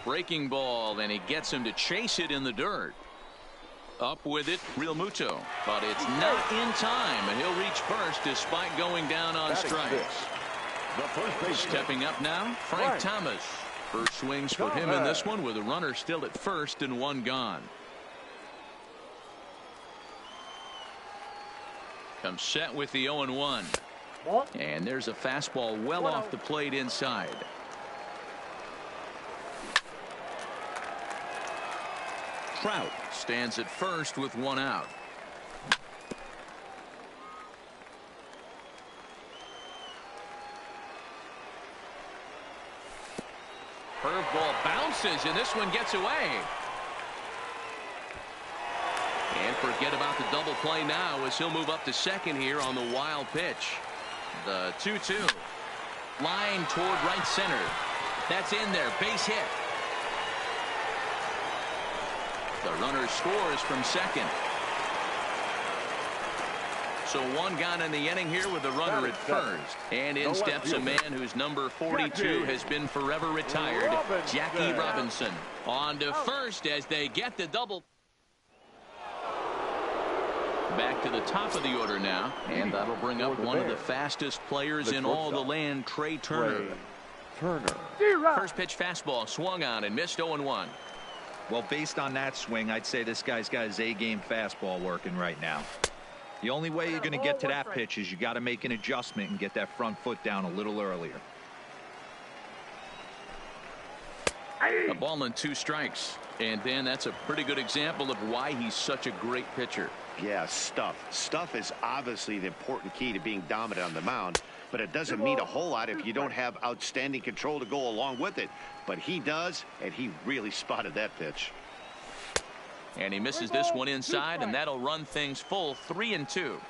Breaking ball, and he gets him to chase it in the dirt. Up with it, Real Muto. But it's not in time, and he'll reach first despite going down on strikes. Stepping up now, Frank Thomas. First swings for him in this one with a runner still at first and one gone. Comes set with the 0-1. And there's a fastball well off the plate inside. Trout stands at first with one out. Curveball bounces, and this one gets away. And forget about the double play now as he'll move up to second here on the wild pitch. The 2-2. Line toward right center. That's in there. Base hit. The runner scores from second. So one gone in the inning here with the runner at first. And in steps a man whose number 42 has been forever retired, Jackie Robinson. On to first as they get the double. Back to the top of the order now, and that'll bring up one of the fastest players in all the land, Trey Turner. First pitch fastball swung on and missed 0-1. Well, based on that swing, I'd say this guy's got his A-game fastball working right now. The only way you're going to get to that pitch is you got to make an adjustment and get that front foot down a little earlier. A ball and 2 strikes. And Dan, that's a pretty good example of why he's such a great pitcher. Yeah, stuff is obviously the important key to being dominant on the mound, but it doesn't mean a whole lot if you don't have outstanding control to go along with it. But he does, and he really spotted that pitch. And he misses this one inside, and that'll run things full 3-2.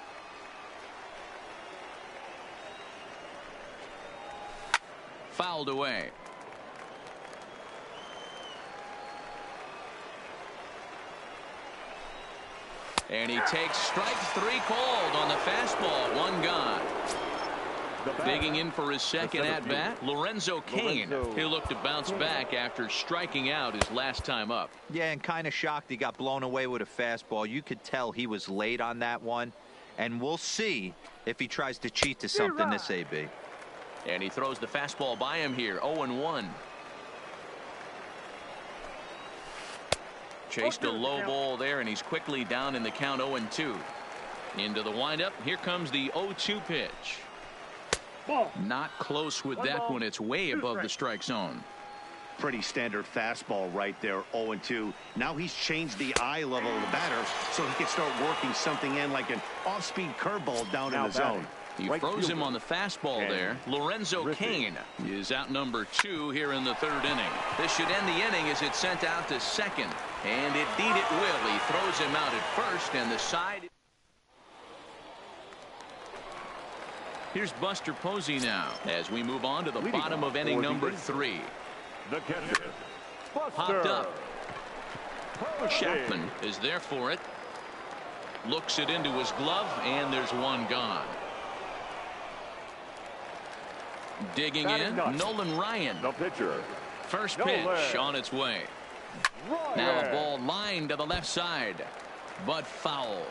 Fouled away. And he takes strike 3 called on the fastball. One gone. Digging in for his second at-bat, Lorenzo Cain, who looked to bounce back after striking out his last time up. Yeah, and kind of shocked he got blown away with a fastball. You could tell he was late on that one, and we'll see if he tries to cheat to something this AB. And he throws the fastball by him here, 0-1. Chased a low ball there, and he's quickly down in the count, 0-2. Into the windup, here comes the 0-2 pitch. Not close with that one. It's way above the strike zone. Pretty standard fastball right there, 0-2. Now he's changed the eye level of the batter so he can start working something in like an off-speed curveball down in the zone. He froze him on the fastball there. Lorenzo Cain is out number 2 here in the 3rd inning. This should end the inning as it's sent out to second. And indeed it will. He throws him out at first, and the side. Here's Buster Posey now as we move on to the bottom of inning number 3. The catcher, Popped up. Chapman is there for it. Looks it into his glove, and there's one gone. Digging in, Nolan Ryan. the pitcher. First pitch on its way. Now a ball lined to the left side, but foul.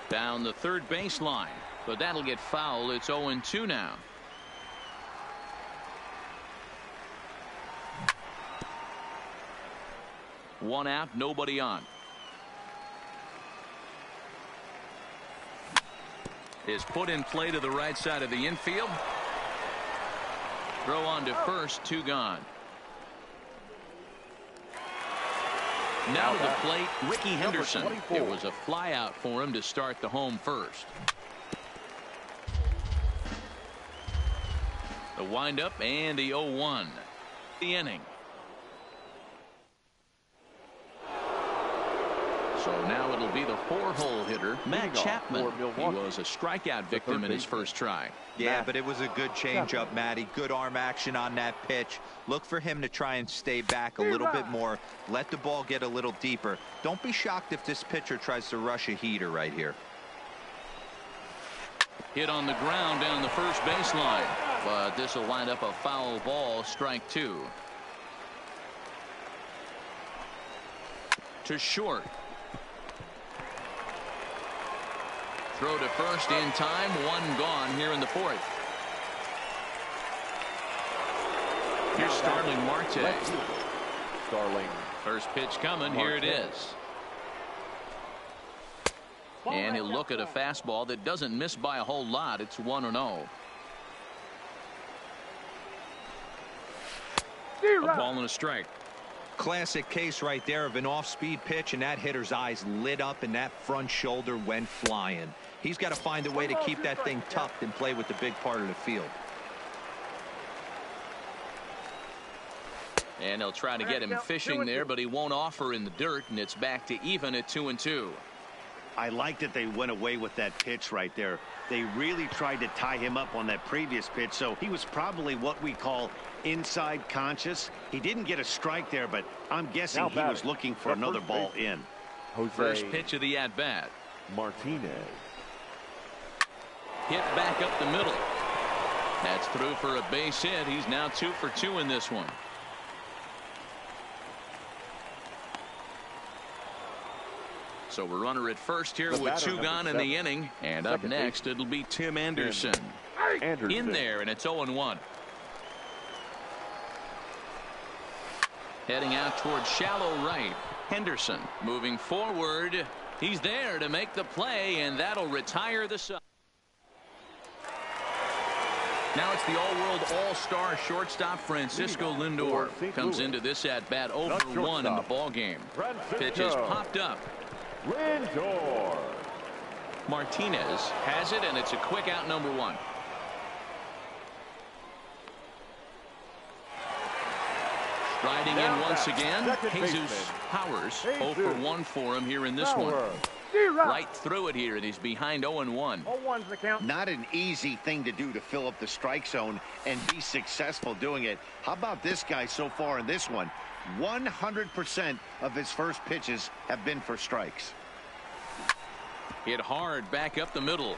Down the third baseline, but that'll get foul. It's 0-2 now. One out, nobody on. Is put in play to the right side of the infield. Throw on to first, 2 gone. Now to the plate, Ricky Henderson. It was a fly out for him to start the home first. The windup and the 0-1. The inning. So now it'll be the 4-hole hitter, Matt Chapman. He was a strikeout victim in his first try. Yeah, but it was a good changeup, Matty. Good arm action on that pitch. Look for him to try and stay back a little bit more. Let the ball get a little deeper. Don't be shocked if this pitcher tries to rush a heater right here. Hit on the ground down the first baseline, but this will wind up a foul ball, strike 2. To short. Throw to first in time, 1 gone here in the 4th. Here's Starling Marte. Starling. First pitch coming. Here it is. And he'll look at a fastball that doesn't miss by a whole lot. It's 1-0. A ball and a strike. Classic case right there of an off-speed pitch, and that hitter's eyes lit up and that front shoulder went flying. He's got to find a way to keep that thing tucked and play with the big part of the field. And he'll try to get him fishing there, but he won't offer in the dirt, and it's back to even at 2-2. I like that they went away with that pitch right there. They really tried to tie him up on that previous pitch, so he was probably what we call inside conscious. He didn't get a strike there, but I'm guessing he was looking for another ball in. First pitch of the at-bat. Martinez. Hit back up the middle. That's through for a base hit. He's now 2 for 2 in this one. So we're runner at first here with 2 gone in the inning. And up next, it'll be Tim Anderson. In there, and it's 0-1. Heading out towards shallow right. Henderson moving forward. He's there to make the play, and that'll retire the side. Now it's the all-world all-star shortstop Francisco Lindor. Comes into this at-bat 0 for 1 in the ballgame. Pitch is popped up. Lindor. Martinez has it, and it's a quick out, number 1. Striding in once again, Jesus Powers. 0 for 1 for him here in this one. Right through it here, and he's behind 0-1. Not an easy thing to do to fill up the strike zone and be successful doing it. How about this guy so far in this one? 100% of his first pitches have been for strikes. Hit hard back up the middle.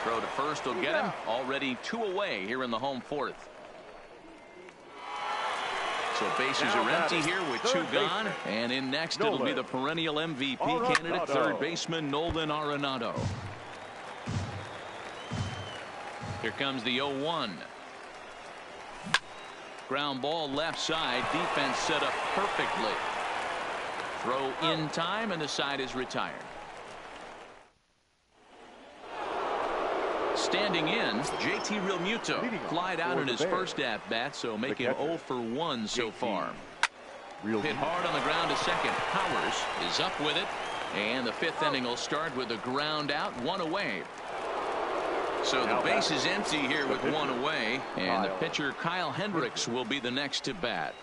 Throw to first will get him. Already 2 away here in the home 4th. So bases are empty here with 2 gone. And in next, it'll be the perennial MVP candidate, third baseman Nolan Arenado. Here comes the 0-1. Ground ball left side. Defense set up perfectly. Throw in time, and the side is retired. Standing in, JT Realmuto flied out in his first at-bat, so making 0 for 1 so far. Hit hard on the ground to second. Powers is up with it. And the fifth inning will start with a ground out, one away. So the base is empty here with one away, and the pitcher Kyle Hendricks will be the next to bat.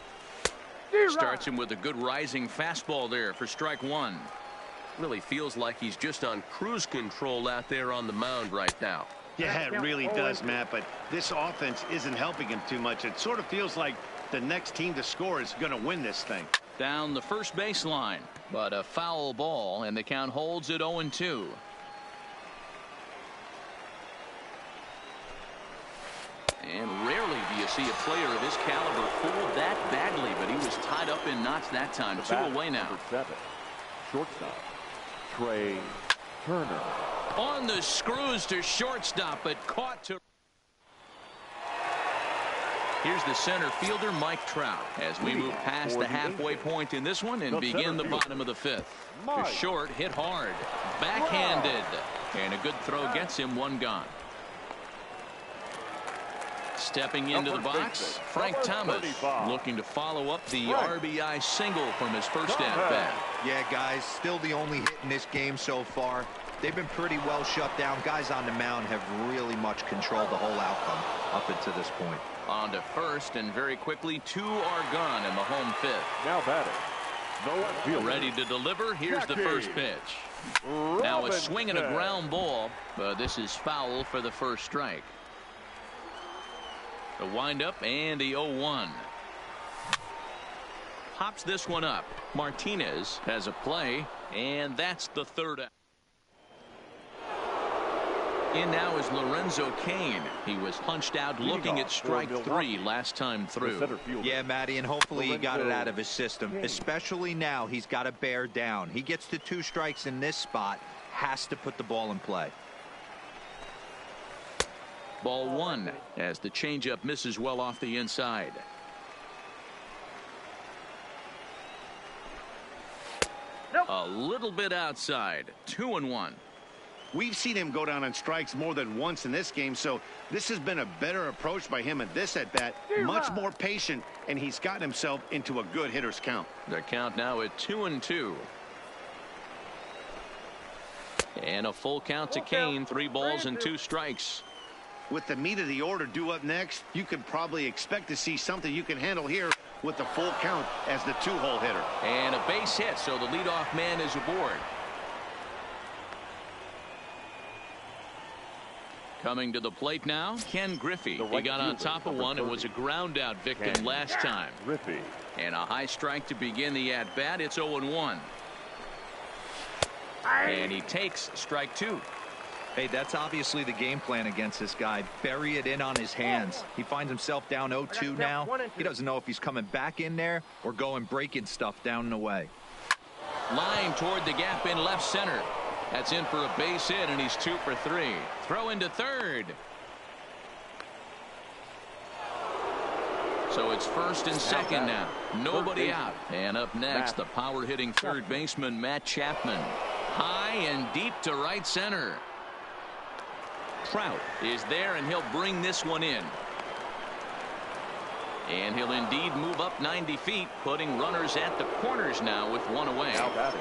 Starts him with a good rising fastball there for strike one. Really feels like he's just on cruise control out there on the mound right now. Yeah, it really does, Matt, but this offense isn't helping him too much. It sort of feels like the next team to score is going to win this thing. Down the first baseline, but a foul ball, and the count holds at 0-2. And rarely do you see a player of his caliber fooled that badly, but he was tied up in knots that time. Two away now. Number 7, shortstop, Trey Turner. On the screws to shortstop, but caught to. Here's the center fielder, Mike Trout, as we move past the halfway point in this one and begin the bottom of the fifth. To short, hit hard, backhanded, and a good throw gets him, one gone. Stepping into the box, Frank Thomas, looking to follow up the RBI single from his first at-bat. Yeah, guys, still the only hit in this game so far. They've been pretty well shut down. Guys on the mound have really much controlled the whole outcome up until this point. On to first, and very quickly, two are gone in the home fifth. Now batting, ready to deliver. Here's the first pitch. Now a swing and a ground ball, but this is foul for the first strike. The windup and the 0-1. Pops this one up. Martinez has a play, and that's the third out. In now is Lorenzo Cain. He was punched out looking at strike 3 last time through. Yeah, Matty, and hopefully he got it out of his system. Especially now, he's got to bear down. He gets to 2 strikes in this spot, has to put the ball in play. Ball 1 as the changeup misses well off the inside. A little bit outside. 2-1. We've seen him go down on strikes more than once in this game, so this has been a better approach by him at this at-bat. Much more patient, and he's gotten himself into a good hitter's count. The count now at 2-2. And a full count to Cain. 3 balls and 2 strikes. With the meat of the order due up next, you could probably expect to see something you can handle here with the full count as the 2-hole hitter. And a base hit, so the leadoff man is aboard. Coming to the plate now, Ken Griffey. He got on top of one and was a ground out victim last time. Griffey. And a high strike to begin the at bat. It's 0-1. And he takes strike 2. Hey, that's obviously the game plan against this guy. Bury it in on his hands. He finds himself down 0-2 now. He doesn't know if he's coming back in there or going breaking stuff down and away. Line toward the gap in left center. That's in for a base hit, and he's 2 for 3. Throw into third. So it's first and second now. Nobody out. And up next, the power hitting third baseman, Matt Chapman. High and deep to right center. Trout is there, and he'll bring this one in. And he'll indeed move up 90 feet, putting runners at the corners now with 1 away. Now batting,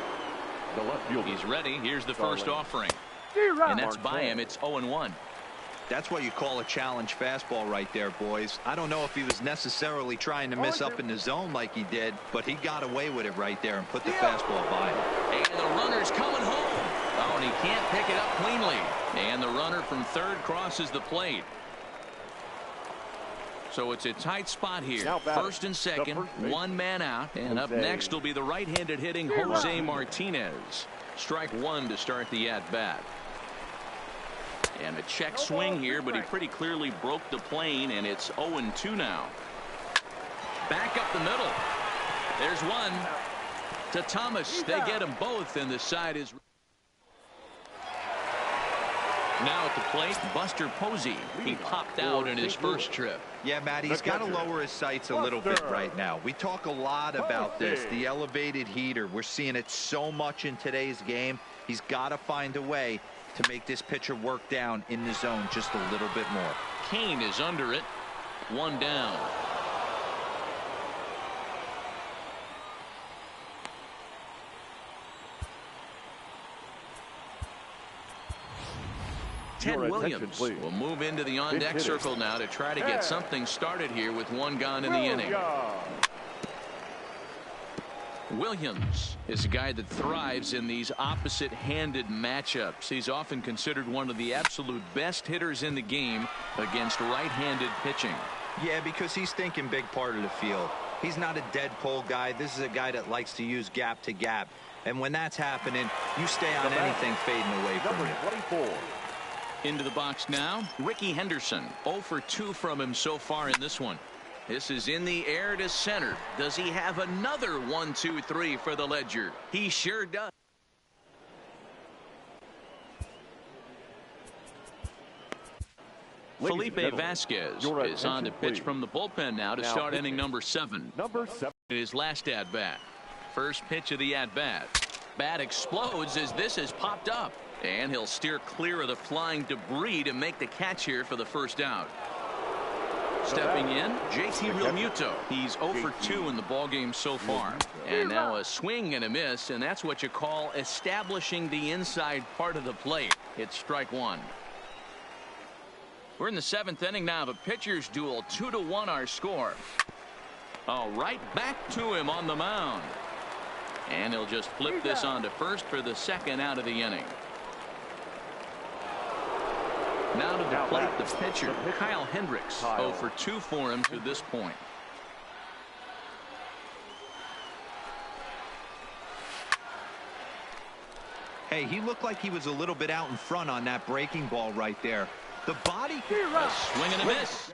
the left fielder. He's ready. Here's the first offering. And that's by him. It's 0-1. That's what you call a challenge fastball right there, boys. I don't know if he was necessarily trying to miss up in the zone like he did, but he got away with it right there and put the fastball by him. And the runner's coming home. Oh, and he can't pick it up cleanly. And the runner from third crosses the plate. So it's a tight spot here. First and second, 1 man out. And up next will be the right-handed hitting Jose Martinez. Strike 1 to start the at-bat. And a check swing here, but he pretty clearly broke the plane, and it's 0-2 now. Back up the middle. There's one to Thomas. They get them both, and the side is. Now at the plate, Buster Posey. He popped out in his first trip. Yeah, Matt, he's got to lower his sights a little bit right now. We talk a lot about this, the elevated heater. We're seeing it so much in today's game. He's got to find a way to make this pitcher work down in the zone just a little bit more. Cain is under it. 1 down. Ted Your attention, Williams please. will move into the on-deck circle now to try to get something started here with one gone in the inning. Williams is a guy that thrives in these opposite-handed matchups. He's often considered one of the absolute best hitters in the game against right-handed pitching. Yeah, because he's thinking big part of the field. He's not a dead pull guy. This is a guy that likes to use gap to gap. And when that's happening, you stay on anything fading away from you. 24. Into the box now, Ricky Henderson. 0 for 2 from him so far in this one. This is in the air to center. Does he have another 1, 2, 3 for the Ledger? He sure does. Felipe Vasquez is on to pitch from the bullpen now to start inning number 7. His last at bat. First pitch of the at bat. Bat explodes as this has popped up. And he'll steer clear of the flying debris to make the catch here for the first out. Stepping in, JT Realmuto. He's 0 for 2 in the ballgame so far. And now a swing and a miss, and that's what you call establishing the inside part of the plate. It's strike one. We're in the 7th inning now of a pitcher's duel. 2-1 our score. All right, back to him on the mound. And he'll just flip this on to first for the second out of the inning. Now to the plate, the pitcher, Kyle Hendricks. 0 for 2 for him to this point. Hey, he looked like he was a little bit out in front on that breaking ball right there. The body. A swing and a miss.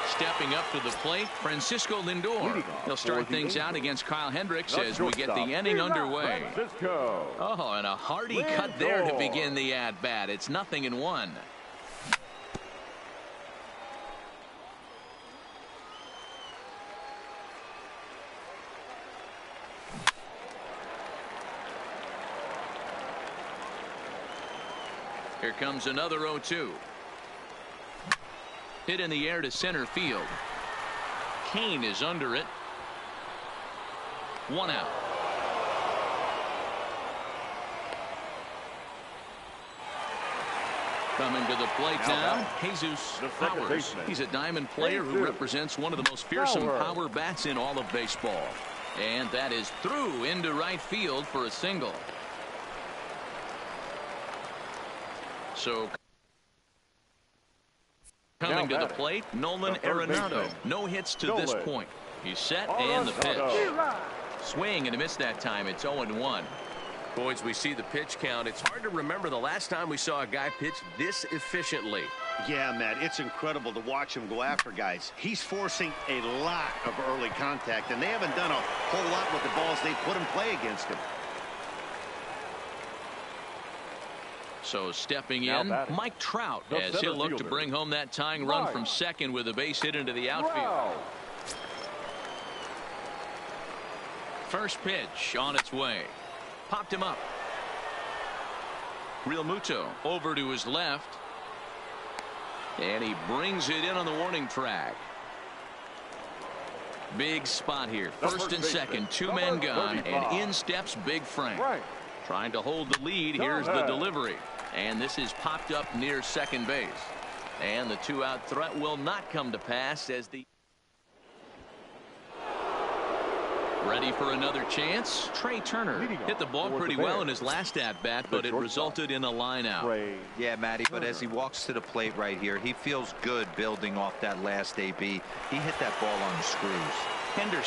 Stepping up to the plate, Francisco Lindor. He'll start things out against Kyle Hendricks as we get the inning underway. Oh, and a hearty cut there to begin the at-bat. It's 0-1. Here comes another 0-2. Hit in the air to center field. Kane is under it. 1 out. Coming to the plate now, Jesus Powers. He's a diamond player who represents one of the most fearsome power bats in all of baseball. And that is through into right field for a single. So coming to the plate, Nolan Arenado. No hits to this point. He's set and the pitch. Swing and a miss that time. It's 0-1. Boys, we see the pitch count. It's hard to remember the last time we saw a guy pitch this efficiently. Yeah, Matt, it's incredible to watch him go after guys. He's forcing a lot of early contact, and they haven't done a whole lot with the balls they put in play against him. So stepping in, Mike Trout, as he'll look to bring home that tying run from second with a base hit into the outfield. First pitch on its way. Popped him up. Realmuto over to his left. And he brings it in on the warning track. Big spot here. First and second, 2 men gone, and in steps Big Frank. Trying to hold the lead. Here's the delivery. And this is popped up near second base. And the 2-out threat will not come to pass as the ready for another chance. Trey Turner hit the ball pretty well in his last at-bat, but it resulted in a line out. Yeah, Matty, but as he walks to the plate right here, he feels good building off that last AB. He hit that ball on the screws. Henderson